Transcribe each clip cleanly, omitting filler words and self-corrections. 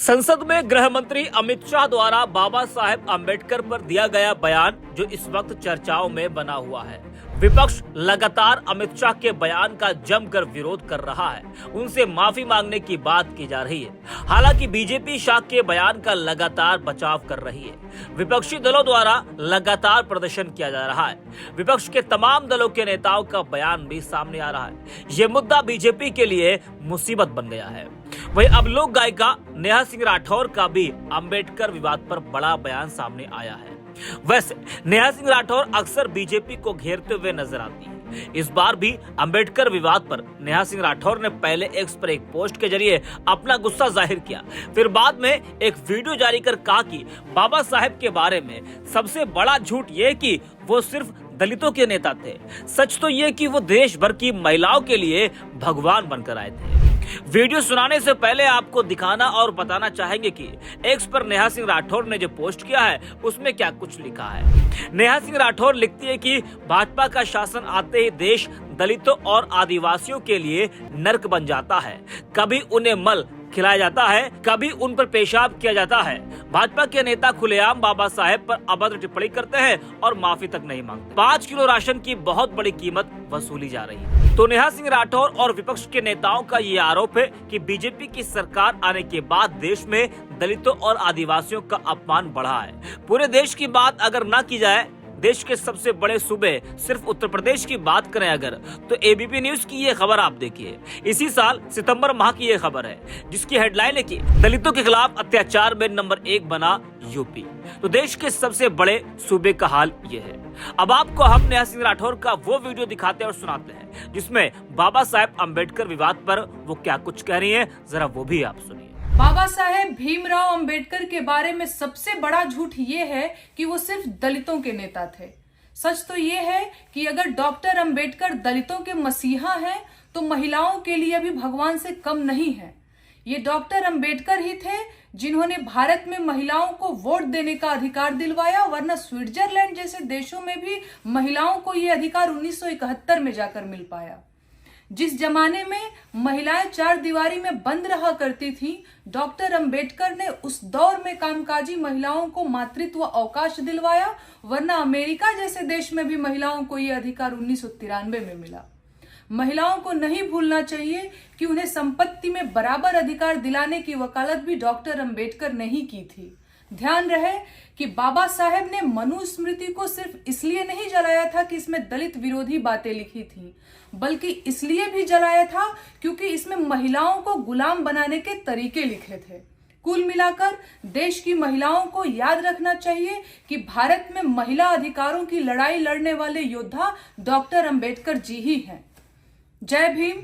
संसद में गृह मंत्री अमित शाह द्वारा बाबा साहेब अम्बेडकर पर दिया गया बयान जो इस वक्त चर्चाओं में बना हुआ है। विपक्ष लगातार अमित शाह के बयान का जमकर विरोध कर रहा है, उनसे माफी मांगने की बात की जा रही है। हालांकि बीजेपी शाह के बयान का लगातार बचाव कर रही है। विपक्षी दलों द्वारा लगातार प्रदर्शन किया जा रहा है। विपक्ष के तमाम दलों के नेताओं का बयान भी सामने आ रहा है। ये मुद्दा बीजेपी के लिए मुसीबत बन गया है। वहीं अब लोक गायिका नेहा सिंह राठौर का भी अंबेडकर विवाद पर बड़ा बयान सामने आया है। वैसे नेहा सिंह राठौर अक्सर बीजेपी को घेरते हुए नजर आती है। इस बार भी अंबेडकर विवाद पर नेहा सिंह राठौर ने पहले एक्स पर एक पोस्ट के जरिए अपना गुस्सा जाहिर किया, फिर बाद में एक वीडियो जारी कर कहा कि बाबा साहेब के बारे में सबसे बड़ा झूठ ये कि वो सिर्फ दलितों के नेता थे। सच तो ये कि वो देश भर की महिलाओं के लिए भगवान बनकर आए थे। वीडियो सुनाने से पहले आपको दिखाना और बताना चाहेंगे कि एक्स पर नेहा सिंह राठौर ने जो पोस्ट किया है उसमें क्या कुछ लिखा है। नेहा सिंह राठौर लिखती है कि भाजपा का शासन आते ही देश दलितों और आदिवासियों के लिए नर्क बन जाता है। कभी उन्हें मल खिलाया जाता है, कभी उन पर पेशाब किया जाता है। भाजपा के नेता खुलेआम बाबा साहेब पर अभद्र टिप्पणी करते हैं और माफी तक नहीं मांगते। 5 किलो राशन की बहुत बड़ी कीमत वसूली जा रही है। तो नेहा सिंह राठौर और विपक्ष के नेताओं का ये आरोप है कि बीजेपी की सरकार आने के बाद देश में दलितों और आदिवासियों का अपमान बढ़ा है। पूरे देश की बात अगर न की जाए, देश के सबसे बड़े सूबे सिर्फ उत्तर प्रदेश की बात करें अगर, तो एबीपी न्यूज की ये खबर आप देखिए। इसी साल सितंबर माह की ये खबर है जिसकी हेडलाइन है कि दलितों के खिलाफ अत्याचार में नंबर 1 बना यूपी। तो देश के सबसे बड़े सूबे का हाल ये है। अब आपको हम नेहा सिंह राठौर का वो वीडियो दिखाते और सुनाते हैं जिसमें बाबा साहेब अम्बेडकर विवाद पर वो क्या कुछ कह रही है, जरा वो भी आप सुनिए। बाबा साहेब भीमराव अंबेडकर के बारे में सबसे बड़ा झूठ ये है कि वो सिर्फ दलितों के नेता थे। सच तो ये है कि अगर डॉक्टर अंबेडकर दलितों के मसीहा हैं तो महिलाओं के लिए भी भगवान से कम नहीं है। ये डॉक्टर अंबेडकर ही थे जिन्होंने भारत में महिलाओं को वोट देने का अधिकार दिलवाया, वरना स्विट्जरलैंड जैसे देशों में भी महिलाओं को ये अधिकार 1971 में जाकर मिल पाया। जिस जमाने में महिलाएं 4 दीवारी में बंद रहा करती थी, डॉक्टर अंबेडकर ने उस दौर में कामकाजी महिलाओं को मातृत्व अवकाश दिलवाया, वरना अमेरिका जैसे देश में भी महिलाओं को यह अधिकार 1993 में मिला। महिलाओं को नहीं भूलना चाहिए कि उन्हें संपत्ति में बराबर अधिकार दिलाने की वकालत भी डॉक्टर अंबेडकर ने ही की थी। ध्यान रहे कि बाबा साहेब ने मनुस्मृति को सिर्फ इसलिए नहीं जलाया था कि इसमें दलित विरोधी बातें लिखी थी, बल्कि इसलिए भी जलाया था क्योंकि इसमें महिलाओं को गुलाम बनाने के तरीके लिखे थे। कुल मिलाकर देश की महिलाओं को याद रखना चाहिए कि भारत में महिला अधिकारों की लड़ाई लड़ने वाले योद्धा डॉक्टर अंबेडकर जी ही हैं। जय भीम,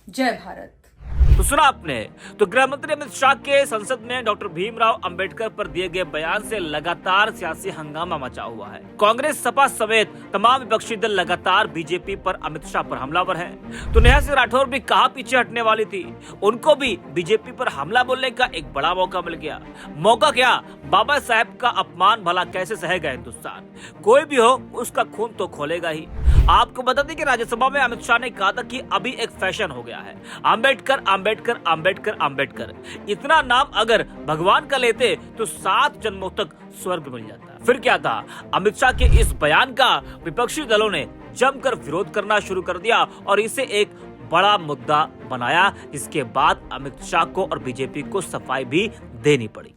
जय भारत। तो सुना आपने, तो गृह मंत्री अमित शाह के संसद में डॉक्टर भीमराव अंबेडकर पर दिए गए बयान से लगातार सियासी हंगामा मचा हुआ है। कांग्रेस, सपा समेत तमाम विपक्षी दल लगातार बीजेपी पर अमित शाह पर हमलावर हैं। तो नेहा सिंह राठौर भी कहाँ पीछे हटने वाली थी, उनको भी बीजेपी पर हमला बोलने का एक बड़ा मौका मिल गया। मौका क्या, बाबा साहेब का अपमान भला कैसे सहेगा हिंदुस्तान। कोई भी हो उसका खून तो खोलेगा ही। आपको बता दें कि राज्यसभा में अमित शाह ने कहा था कि अभी एक फैशन हो गया है, अंबेडकर अंबेडकर अंबेडकर अंबेडकर। इतना नाम अगर भगवान का लेते तो 7 जन्मों तक स्वर्ग मिल जाता। फिर क्या था, अमित शाह के इस बयान का विपक्षी दलों ने जमकर विरोध करना शुरू कर दिया और इसे एक बड़ा मुद्दा बनाया, जिसके बाद अमित शाह को और बीजेपी को सफाई भी देनी पड़ी।